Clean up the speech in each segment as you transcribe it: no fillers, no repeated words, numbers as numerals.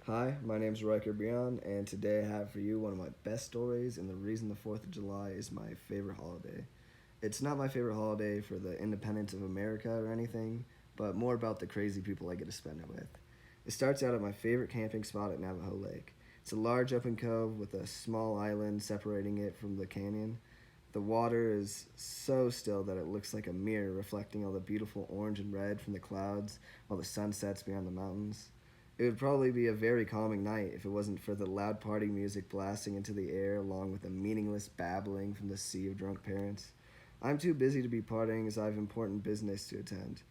Hi, my name is Riker Beyond, and today I have for you one of my best stories and the reason the 4th of July is my favorite holiday. It's not my favorite holiday for the independence of America or anything, but more about the crazy people I get to spend it with. It starts out at my favorite camping spot at Navajo Lake. It's a large open cove with a small island separating it from the canyon. The water is so still that it looks like a mirror reflecting all the beautiful orange and red from the clouds while the sun sets beyond the mountains. It would probably be a very calming night if it wasn't for the loud party music blasting into the air along with the meaningless babbling from the sea of drunk parents. I'm too busy to be partying as I have important business to attend.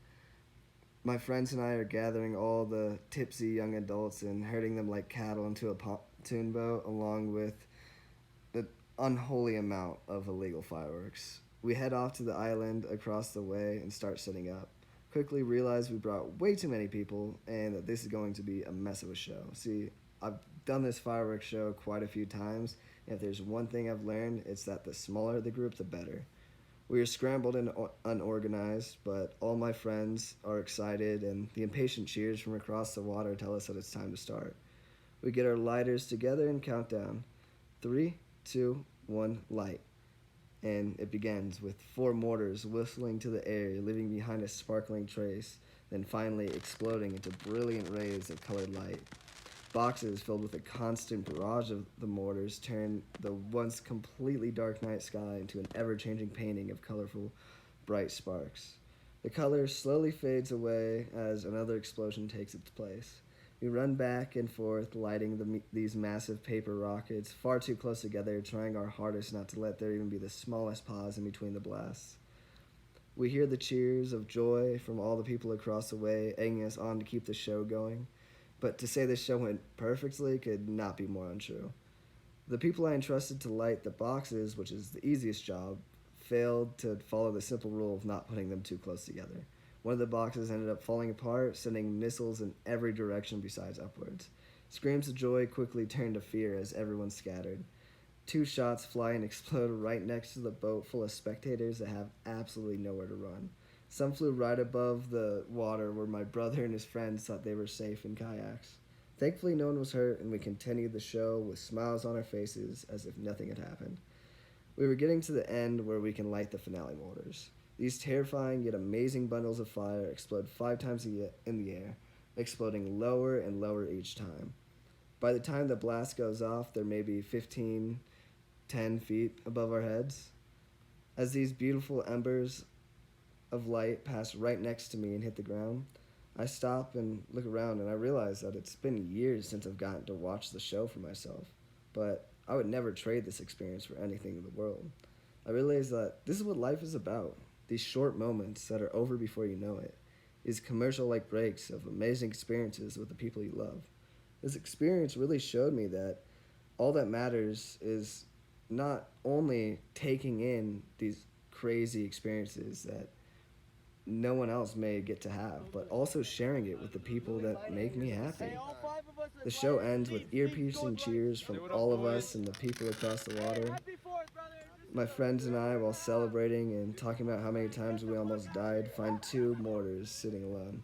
My friends and I are gathering all the tipsy young adults and herding them like cattle into a pontoon boat along with the unholy amount of illegal fireworks. We head off to the island across the way and start setting up. Quickly realize we brought way too many people and that this is going to be a mess of a show. See, I've done this fireworks show quite a few times, and if there's one thing I've learned, it's that the smaller the group, the better. We are scrambled and unorganized, but all my friends are excited, and the impatient cheers from across the water tell us that it's time to start. We get our lighters together and count down. Three, two, one, light. And it begins with four mortars whistling to the air, leaving behind a sparkling trace, then finally exploding into brilliant rays of colored light. Boxes filled with a constant barrage of the mortars turn the once completely dark night sky into an ever changing painting of colorful, bright sparks. The color slowly fades away as another explosion takes its place. We run back and forth, lighting these massive paper rockets far too close together, trying our hardest not to let there even be the smallest pause in between the blasts. We hear the cheers of joy from all the people across the way, egging us on to keep the show going. But to say the show went perfectly could not be more untrue. The people I entrusted to light the boxes, which is the easiest job, failed to follow the simple rule of not putting them too close together. One of the boxes ended up falling apart, sending missiles in every direction besides upwards. Screams of joy quickly turned to fear as everyone scattered. Two shots fly and explode right next to the boat full of spectators that have absolutely nowhere to run. Some flew right above the water where my brother and his friends thought they were safe in kayaks. Thankfully, no one was hurt, and we continued the show with smiles on our faces as if nothing had happened. We were getting to the end where we can light the finale mortars. These terrifying yet amazing bundles of fire explode 5 times in the air, exploding lower and lower each time. By the time the blast goes off, there may be 15, 10 feet above our heads. As these beautiful embers of light pass right next to me and hit the ground, I stop and look around and I realize that it's been years since I've gotten to watch the show for myself. But I would never trade this experience for anything in the world. I realize that this is what life is about. These short moments that are over before you know it. These commercial like breaks of amazing experiences with the people you love. This experience really showed me that all that matters is not only taking in these crazy experiences that no one else may get to have, but also sharing it with the people that make me happy. The show ends with ear-piercing cheers from all of us and the people across the water. My friends and I, while celebrating and talking about how many times we almost died, find two mortars sitting alone.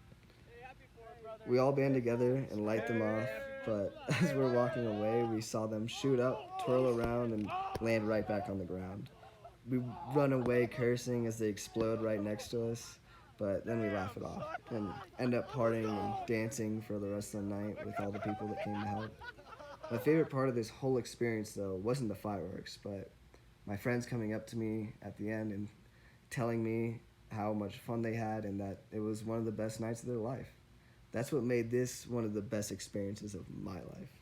We all band together and light them off, but as we're walking away, we saw them shoot up, twirl around, and land right back on the ground. We run away cursing as they explode right next to us, but then we laugh it off and end up partying and dancing for the rest of the night with all the people that came to help. My favorite part of this whole experience, though, wasn't the fireworks, but my friends coming up to me at the end and telling me how much fun they had and that it was one of the best nights of their life. That's what made this one of the best experiences of my life.